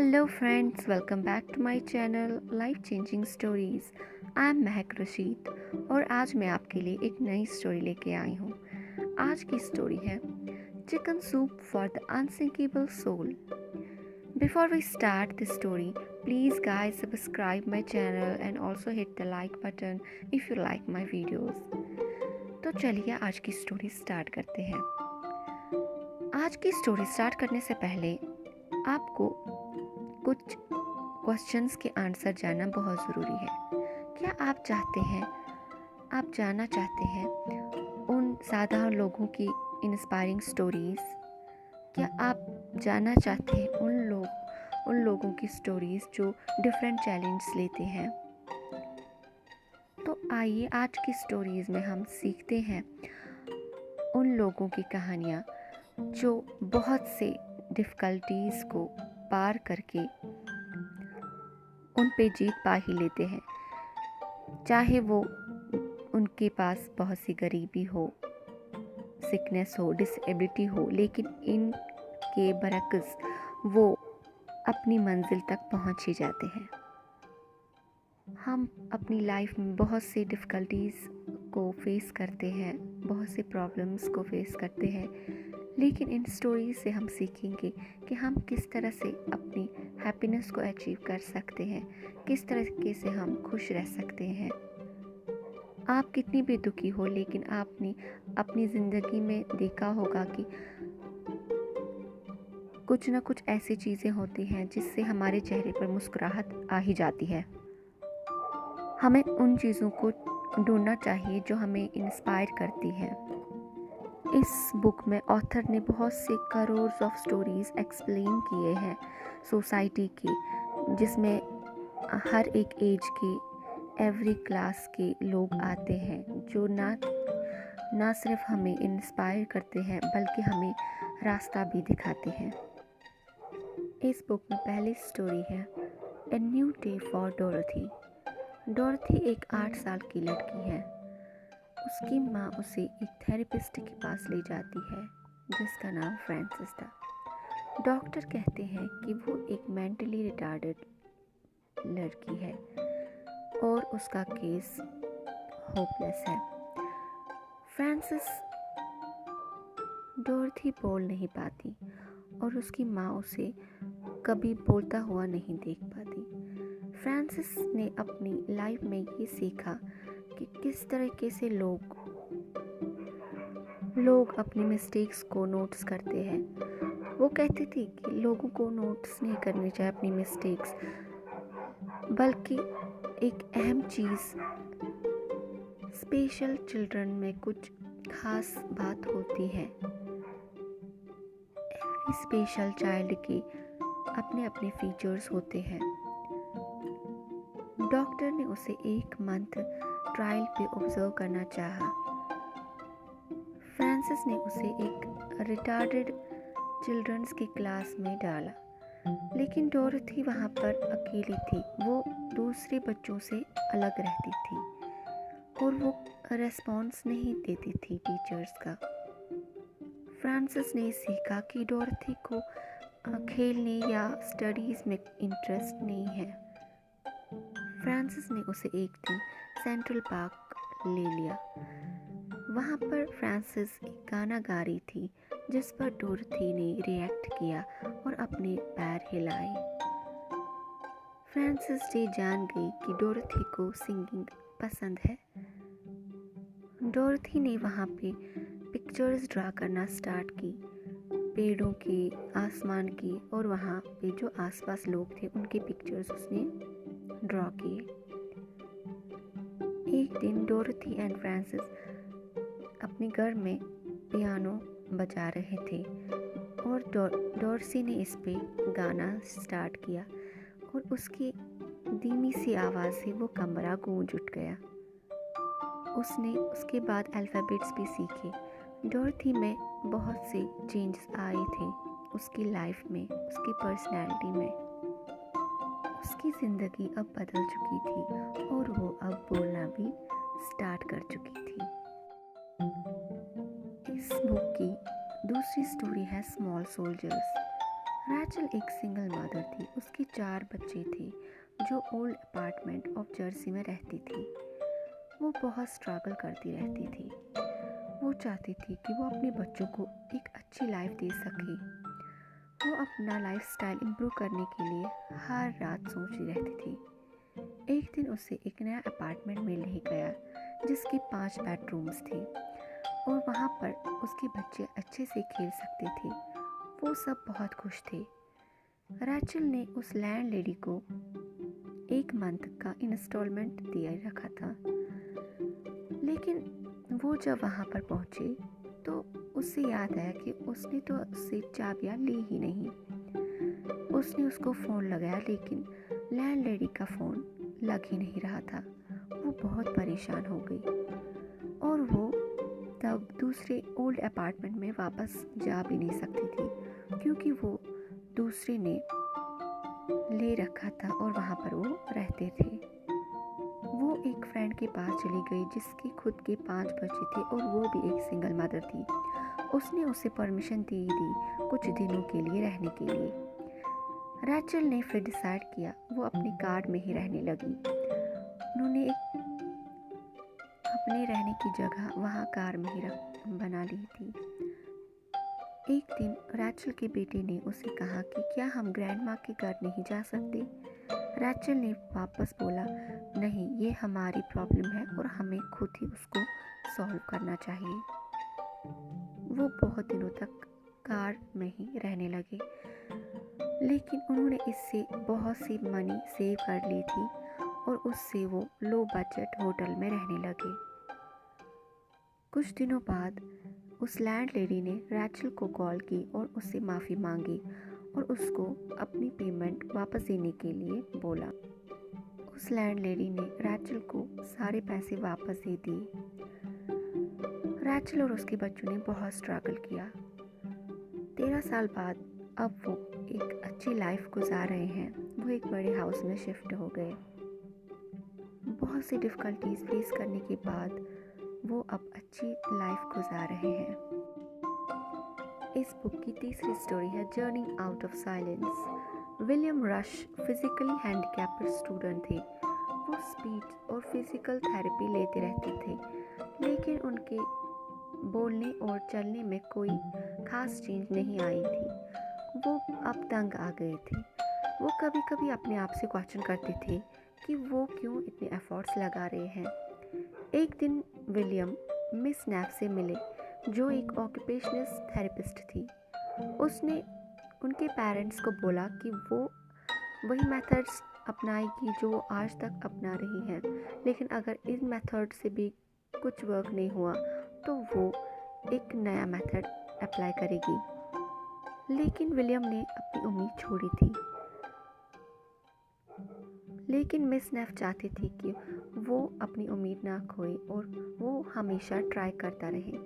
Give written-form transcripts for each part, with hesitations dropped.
Hello friends, welcome back to my channel Life Changing Stories. I am महक रशीद और आज मैं आपके लिए एक नई स्टोरी लेके आई हूँ। आज की स्टोरी है chicken soup for the unsinkable soul. Before we start the story, please guys subscribe my channel and also hit the like button if you like my videos. तो चलिए आज की स्टोरी स्टार्ट करते हैं। आज की स्टोरी स्टार्ट करने से पहले आपको कुछ क्वेश्चंस के आंसर जानना बहुत ज़रूरी है। क्या आप जानना चाहते हैं उन साधारण लोगों की इंस्पायरिंग स्टोरीज़? क्या आप जानना चाहते हैं उन लोगों की स्टोरीज़ जो डिफरेंट चैलेंज लेते हैं? तो आइए आज की स्टोरीज़ में हम सीखते हैं उन लोगों की कहानियाँ जो बहुत से डिफ़िकल्टीज़ को पार करके उन पे जीत पा ही लेते हैं, चाहे वो उनके पास बहुत सी गरीबी हो, सिकनेस हो, डिसेबिलिटी हो, लेकिन इनके बरक्स वो अपनी मंजिल तक पहुंच ही जाते हैं। हम अपनी लाइफ में बहुत सी डिफ़िकल्टीज़ को फेस करते हैं, बहुत से प्रॉब्लम्स को फेस करते हैं, लेकिन इन स्टोरीज से हम सीखेंगे कि हम किस तरह से अपनी हैप्पीनेस को अचीव कर सकते हैं, किस तरीके से हम खुश रह सकते हैं। आप कितनी भी दुखी हो, लेकिन आपने अपनी ज़िंदगी में देखा होगा कि कुछ ना कुछ ऐसी चीज़ें होती हैं जिससे हमारे चेहरे पर मुस्कुराहट आ ही जाती है। हमें उन चीज़ों को ढूंढना चाहिए जो हमें इंस्पायर करती है। इस बुक में ऑथर ने बहुत से करोर्स ऑफ स्टोरीज़ एक्सप्लेन किए हैं सोसाइटी के, जिसमें हर एक एज के, एवरी क्लास के लोग आते हैं जो ना सिर्फ हमें इंस्पायर करते हैं बल्कि हमें रास्ता भी दिखाते हैं। इस बुक में पहली स्टोरी है ए न्यू डे फॉर डोरथी। डोरथी एक 8 साल की लड़की है। उसकी माँ उसे एक थेरेपिस्ट के पास ले जाती है जिसका नाम फ्रांसिस था। डॉक्टर कहते हैं कि वो एक मेंटली रिटार्डेड लड़की है और उसका केस होपलेस है। फ्रांसिस डोरथी बोल नहीं पाती और उसकी माँ उसे कभी बोलता हुआ नहीं देख पाती। फ्रांसिस ने अपनी लाइफ में ये सीखा कि किस तरीके से लोग अपनी मिस्टेक्स को नोटिस करते हैं। वो कहती थी कि लोगों को नोटिस नहीं करनी चाहिए अपनी मिस्टेक्स, बल्कि एक अहम चीज़, स्पेशल चिल्ड्रन में कुछ खास बात होती है। एवरी स्पेशल चाइल्ड के अपने अपने फीचर्स होते हैं। डॉक्टर ने उसे 1 मंथ ट्रायल पे ऑब्जर्व करना चाहा। फ्रांसिस ने उसे एक रिटार्डेड चिल्ड्रंस की क्लास में डाला, लेकिन डोरथी वहाँ पर अकेली थी। वो दूसरे बच्चों से अलग रहती थी और वो रेस्पॉन्स नहीं देती थी टीचर्स का। फ्रांसिस ने सीखा कि डोरथी को खेलने या स्टडीज़ में इंटरेस्ट नहीं है। फ्रांसिस ने उसे एक दिन सेंट्रल पार्क ले लिया। वहाँ पर फ्रांसिस एक गाना गा रही थी जिस पर डोरथी ने रिएक्ट किया और अपने पैर हिलाए। फ्रांसिस ये जान गई कि डोरथी को सिंगिंग पसंद है। डोरथी ने वहाँ पे पिक्चर्स ड्रा करना स्टार्ट की, पेड़ों की, आसमान की, और वहाँ पे जो आसपास लोग थे उनके पिक्चर्स उसने ड्रॉ किए। एक दिन डोरथी एंड फ्रांसिस अपने घर में पियानो बजा रहे थे और डोरसी ने इस पे गाना स्टार्ट किया और उसकी धीमी सी आवाज़ से वो कमरा गूंज उठ गया। उसने उसके बाद अल्फ़ाबेट्स भी सीखे। डोरथी में बहुत से चेंजेस आए थे उसकी लाइफ में, उसकी पर्सनैलिटी में। उसकी ज़िंदगी अब बदल चुकी थी और वो अब बोलना भी स्टार्ट कर चुकी थी। इस बुक की दूसरी स्टोरी है स्मॉल सोल्जर्स। रैचल एक सिंगल मदर थी। उसके 4 बच्चे थे जो ओल्ड अपार्टमेंट ऑफ जर्सी में रहती थी। वो बहुत स्ट्रगल करती रहती थी। वो चाहती थी कि वो अपने बच्चों को एक अच्छी लाइफ दे सके। वो अपना लाइफस्टाइल इम्प्रूव करने के लिए हर रात सोचती रहती थी। एक दिन उसे एक नया अपार्टमेंट मिल ही गया जिसकी 5 बेडरूम्स थे और वहाँ पर उसके बच्चे अच्छे से खेल सकते थे। वो सब बहुत खुश थे। रैचल ने उस लैंड लेडी को 1 मंथ का इंस्टॉलमेंट दिया रखा था, लेकिन वो जब वहाँ पर पहुँची तो उसे याद आया कि उसने तो उससे चाबियाँ ली ही नहीं। उसने उसको फ़ोन लगाया लेकिन लैंड लेडी का फ़ोन लग ही नहीं रहा था। वो बहुत परेशान हो गई और वो तब दूसरे ओल्ड अपार्टमेंट में वापस जा भी नहीं सकती थी क्योंकि वो दूसरे ने ले रखा था और वहाँ पर वो रहते थे। वो एक फ्रेंड के पास चली गई जिसके खुद के 5 बच्चे थे और वो भी एक सिंगल मदर थी। उसने उसे परमिशन दे दी कुछ दिनों के लिए रहने के लिए। रैचल ने फिर डिसाइड किया वो अपने कार में ही रहने लगी। उन्होंने अपने रहने की जगह वहाँ कार में ही बना ली थी। एक दिन रैचल के बेटे ने उसे कहा कि क्या हम ग्रैंडमा के घर नहीं जा सकते। रैचल ने वापस बोला, नहीं, ये हमारी प्रॉब्लम है और हमें खुद ही उसको सॉल्व करना चाहिए। वो बहुत दिनों तक कार में ही रहने लगे, लेकिन उन्होंने इससे बहुत सी मनी सेव कर ली थी और उससे वो लो बजट होटल में रहने लगे। कुछ दिनों बाद उस लैंड लेडी ने रैचल को कॉल की और उससे माफ़ी मांगी और उसको अपनी पेमेंट वापस देने के लिए बोला। उस लैंड लेडी ने रैचल को सारे पैसे वापस दे दिए। रैचल और उसके बच्चों ने बहुत स्ट्रगल किया। 13 साल बाद अब वो एक अच्छी लाइफ गुजार रहे हैं। वो एक बड़े हाउस में शिफ्ट हो गए। बहुत सी डिफ़िकल्टीज फेस करने के बाद वो अब अच्छी लाइफ गुजार रहे हैं। इस बुक की तीसरी स्टोरी है journeying out of silence. William rush physically handicapped student थे। वो स्पीच और फिजिकल थेरेपी लेते रहते थे, लेकिन उनके बोलने और चलने में कोई खास चेंज नहीं आई थी। वो अब तंग आ गए थे। वो कभी कभी अपने आप से क्वेश्चन करते थे कि वो क्यों इतने एफर्ट्स लगा रहे हैं। एक दिन विलियम मिस नैफ से मिले जो एक ऑक्यूपेशनल थेरेपिस्ट थी। उसने उनके पेरेंट्स को बोला कि वो वही मेथड्स अपनाएगी जो वो आज तक अपना रही हैं, लेकिन अगर इन मेथड से भी कुछ वर्क नहीं हुआ तो वो एक नया मेथड अप्लाई करेगी। लेकिन विलियम ने अपनी उम्मीद छोड़ी थी। लेकिन मिस नेफ चाहती थी कि वो अपनी उम्मीद ना खोए और वो हमेशा ट्राई करता रहे।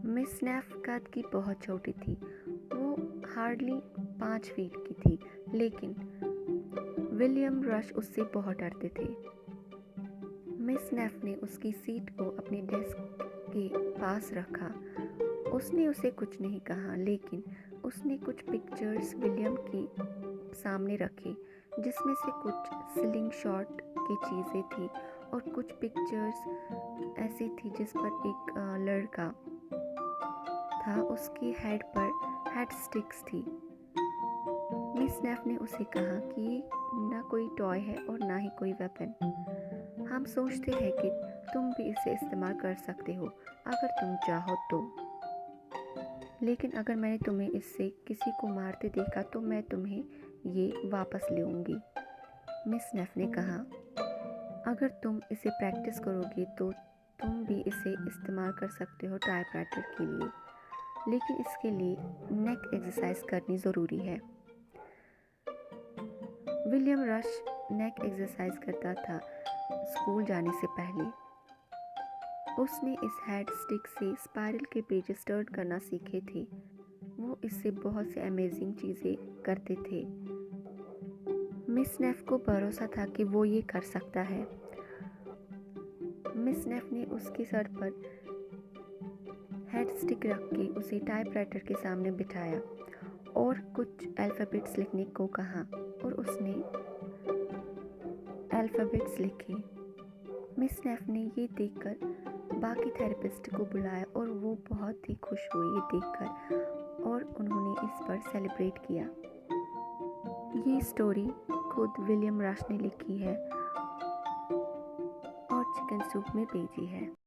मिस नेफ कद की बहुत छोटी थी। वो हार्डली 5 फीट की थी, लेकिन विलियम रश उससे बहुत डरते थे। मिस नेफ ने उसकी सीट को अपने डेस्क के पास रखा। उसने उसे कुछ नहीं कहा, लेकिन उसने कुछ पिक्चर्स विलियम के सामने रखे जिसमें से कुछ स्लिंग शॉट की चीज़ें थी और कुछ पिक्चर्स ऐसी थी जिस पर एक लड़का था, उसके हेड पर हेड स्टिक्स थी। मिस नेफ ने उसे कहा कि ना कोई टॉय है और ना ही कोई वेपन। हम सोचते हैं कि तुम भी इसे इस्तेमाल कर सकते हो अगर तुम चाहो तो, लेकिन अगर मैंने तुम्हें इससे किसी को मारते देखा तो मैं तुम्हें ये वापस लूँगी। मिस नेफ ने कहा, अगर तुम इसे प्रैक्टिस करोगे तो तुम भी इसे इस्तेमाल कर सकते हो टाइपराइटर के लिए, लेकिन इसके लिए नेक एक्सरसाइज करनी ज़रूरी है। विलियम रश नेक एक्सरसाइज करता था स्कूल जाने से पहले। उसने इस हेड स्टिक से स्पाइरल के पेजेस टर्न करना सीखे थे। वो इससे बहुत से अमेजिंग चीज़ें करते थे। मिस नेफ को भरोसा था कि वो ये कर सकता है। मिस नेफ ने उसके सर पर हेड स्टिक रख के उसे टाइपराइटर के सामने बिठाया और कुछ अल्फ़ाबेट्स लिखने को कहा और उसने अल्फ़ाबेट्स लिखे। मिस नेफ ने ये देखकर बाकी थेरेपिस्ट को बुलाया और वो बहुत ही खुश हुए ये देखकर और उन्होंने इस पर सेलिब्रेट किया। ये स्टोरी खुद विलियम रश ने लिखी है और चिकन सूप में भेजी है।